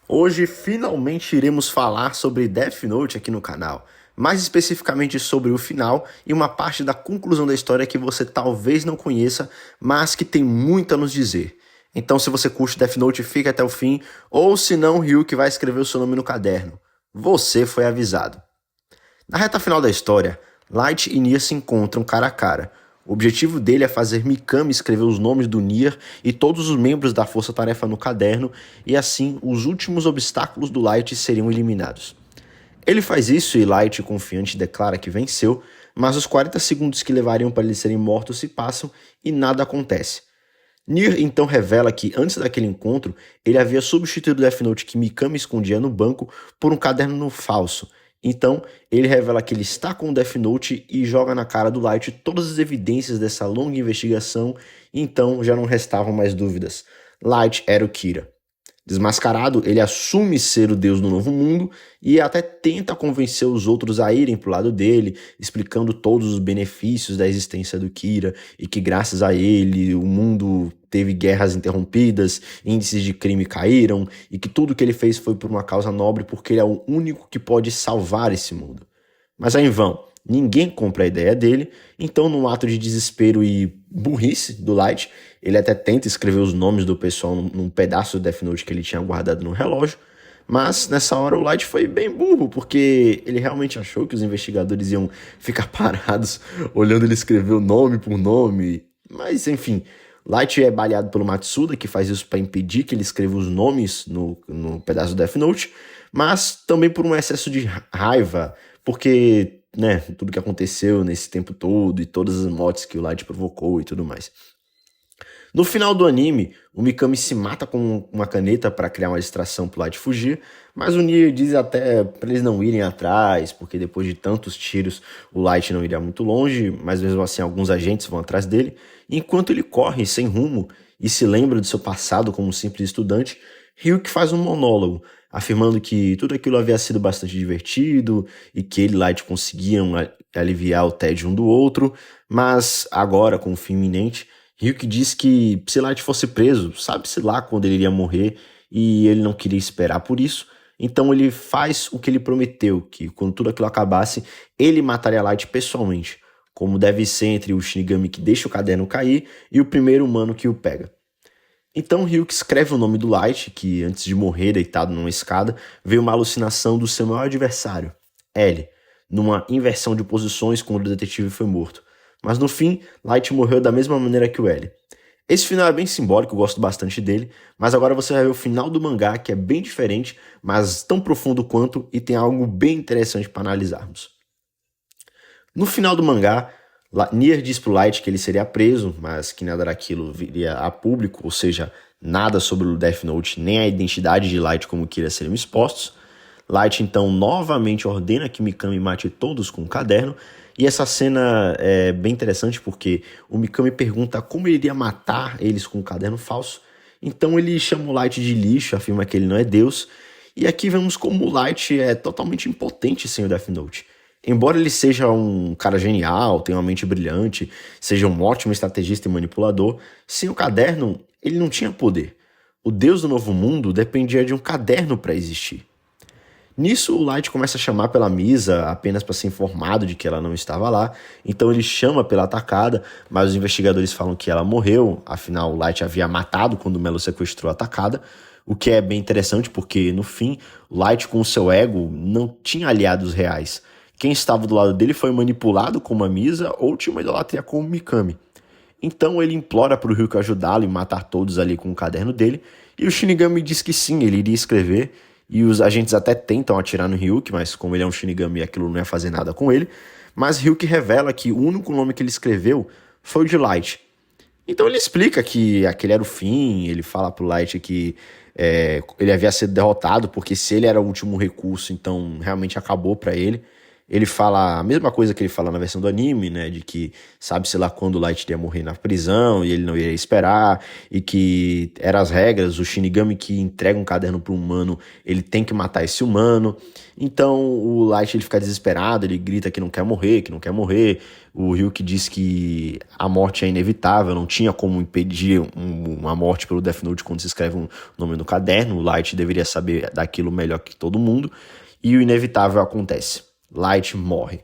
Hoje finalmente iremos falar sobre Death Note aqui no canal, mais especificamente sobre o final e uma parte da conclusão da história que você talvez não conheça, mas que tem muito a nos dizer. Então se você curte Death Note, fica até o fim, ou se não, Ryuk vai escrever o seu nome no caderno. Você foi avisado. Na reta final da história, Light e Nier se encontram cara a cara. O objetivo dele é fazer Mikami escrever os nomes do Nier e todos os membros da Força Tarefa no caderno, e assim os últimos obstáculos do Light seriam eliminados. Ele faz isso e Light, confiante, declara que venceu, mas os 40 segundos que levariam para eles serem mortos se passam e nada acontece. Nier então revela que, antes daquele encontro, ele havia substituído o Death Note que Mikami escondia no banco por um caderno falso. Então, ele revela que ele está com o Death Note e joga na cara do Light todas as evidências dessa longa investigação, e então já não restavam mais dúvidas. Light era o Kira. Desmascarado, ele assume ser o deus do novo mundo e até tenta convencer os outros a irem pro lado dele, explicando todos os benefícios da existência do Kira e que graças a ele o mundo teve guerras interrompidas, índices de crime caíram e que tudo que ele fez foi por uma causa nobre porque ele é o único que pode salvar esse mundo. Mas é em vão. Ninguém compra a ideia dele, então num ato de desespero e burrice do Light, ele até tenta escrever os nomes do pessoal num pedaço do Death Note que ele tinha guardado no relógio, mas nessa hora o Light foi bem burro, porque ele realmente achou que os investigadores iam ficar parados olhando ele escrever o nome por nome, mas enfim, Light é baleado pelo Matsuda, que faz isso para impedir que ele escreva os nomes no pedaço do Death Note, mas também por um excesso de raiva, porque né, tudo que aconteceu nesse tempo todo e todas as mortes que o Light provocou e tudo mais. No final do anime, o Mikami se mata com uma caneta para criar uma distração pro Light fugir, mas o Nier diz até para eles não irem atrás, porque depois de tantos tiros o Light não iria muito longe, mas mesmo assim alguns agentes vão atrás dele. Enquanto ele corre sem rumo e se lembra do seu passado como simples estudante, Ryuk faz um monólogo, afirmando que tudo aquilo havia sido bastante divertido e que ele e Light conseguiam aliviar o tédio um do outro, mas agora, com o fim iminente, Ryuk diz que se Light fosse preso, sabe-se lá quando ele iria morrer e ele não queria esperar por isso, então ele faz o que ele prometeu, que quando tudo aquilo acabasse, ele mataria Light pessoalmente, como deve ser entre o Shinigami que deixa o caderno cair e o primeiro humano que o pega. Então Ryuk escreve o nome do Light, que antes de morrer deitado numa escada, veio uma alucinação do seu maior adversário, L, numa inversão de posições quando o detetive foi morto. Mas no fim, Light morreu da mesma maneira que o L. Esse final é bem simbólico, eu gosto bastante dele, mas agora você vai ver o final do mangá, que é bem diferente, mas tão profundo quanto, e tem algo bem interessante para analisarmos. No final do mangá, Nier diz pro Light que ele seria preso, mas que nada daquilo viria a público, ou seja, nada sobre o Death Note nem a identidade de Light como queria seriam expostos. Light então novamente ordena que Mikami mate todos com um caderno, e essa cena é bem interessante porque o Mikami pergunta como ele iria matar eles com um caderno falso, então ele chama o Light de lixo, afirma que ele não é Deus, e aqui vemos como o Light é totalmente impotente sem o Death Note. Embora ele seja um cara genial, tenha uma mente brilhante, seja um ótimo estrategista e manipulador, sem o caderno ele não tinha poder. O Deus do Novo Mundo dependia de um caderno para existir. Nisso, o Light começa a chamar pela Misa apenas para ser informado de que ela não estava lá, então ele chama pela atacada, mas os investigadores falam que ela morreu, afinal o Light havia matado quando o Melo sequestrou a atacada, o que é bem interessante porque, no fim, o Light com o seu ego não tinha aliados reais. Quem estava do lado dele foi manipulado como a Misa ou tinha uma idolatria como Mikami. Então ele implora para o Ryuk ajudá-lo e matar todos ali com o caderno dele, e o Shinigami diz que sim, ele iria escrever, e os agentes até tentam atirar no Ryuk, mas como ele é um Shinigami, aquilo não ia fazer nada com ele, mas Ryuk revela que o único nome que ele escreveu foi o de Light. Então ele explica que aquele era o fim, ele fala pro Light que ele havia sido derrotado, porque se ele era o último recurso, então realmente acabou para ele. Ele fala a mesma coisa que ele fala na versão do anime, né? De que sabe-se lá quando o Light iria morrer na prisão e ele não iria esperar, e que eram as regras, o Shinigami que entrega um caderno para um humano, ele tem que matar esse humano. Então o Light ele fica desesperado, ele grita que não quer morrer, que não quer morrer. O Ryuki diz que a morte é inevitável, não tinha como impedir uma morte pelo Death Note quando se escreve um nome no caderno. O Light deveria saber daquilo melhor que todo mundo. E o inevitável acontece. Light morre.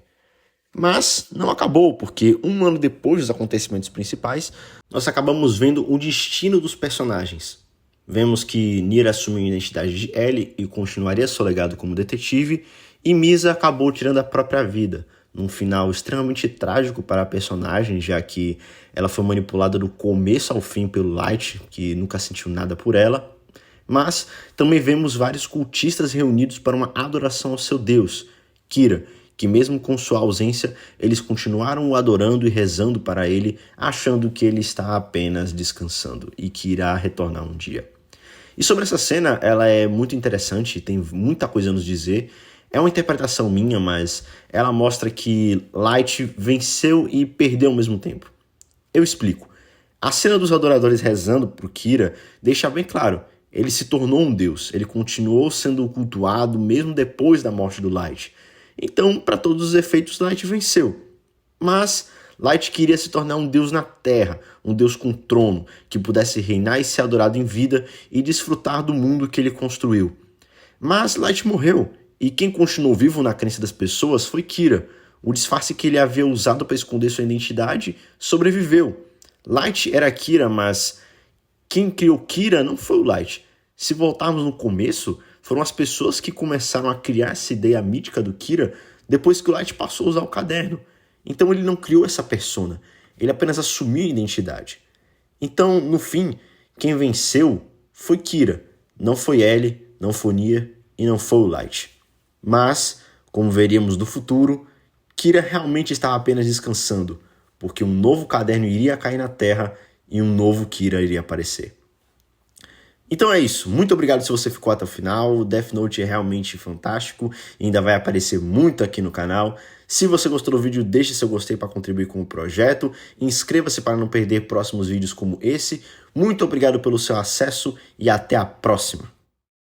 Mas não acabou, porque um ano depois dos acontecimentos principais, nós acabamos vendo o destino dos personagens. Vemos que Nier assumiu a identidade de L e continuaria seu legado como detetive, e Misa acabou tirando a própria vida, num final extremamente trágico para a personagem, já que ela foi manipulada do começo ao fim pelo Light, que nunca sentiu nada por ela. Mas também vemos vários cultistas reunidos para uma adoração ao seu deus, Kira, que mesmo com sua ausência, eles continuaram o adorando e rezando para ele, achando que ele está apenas descansando e que irá retornar um dia. E sobre essa cena, ela é muito interessante, tem muita coisa a nos dizer. É uma interpretação minha, mas ela mostra que Light venceu e perdeu ao mesmo tempo. Eu explico. A cena dos adoradores rezando por Kira deixa bem claro, ele se tornou um deus, ele continuou sendo cultuado mesmo depois da morte do Light. Então, para todos os efeitos, Light venceu. Mas Light queria se tornar um deus na Terra, um deus com trono, que pudesse reinar e ser adorado em vida e desfrutar do mundo que ele construiu. Mas Light morreu, e quem continuou vivo na crença das pessoas foi Kira. O disfarce que ele havia usado para esconder sua identidade sobreviveu. Light era Kira, mas quem criou Kira não foi o Light. Se voltarmos no começo, foram as pessoas que começaram a criar essa ideia mítica do Kira depois que o Light passou a usar o caderno. Então ele não criou essa persona, ele apenas assumiu a identidade. Então, no fim, quem venceu foi Kira, não foi L, não foi Nier e não foi o Light. Mas, como veríamos no futuro, Kira realmente estava apenas descansando, porque um novo caderno iria cair na Terra e um novo Kira iria aparecer. Então é isso, muito obrigado se você ficou até o final, o Death Note é realmente fantástico e ainda vai aparecer muito aqui no canal. Se você gostou do vídeo, deixe seu gostei para contribuir com o projeto, inscreva-se para não perder próximos vídeos como esse. Muito obrigado pelo seu acesso e até a próxima!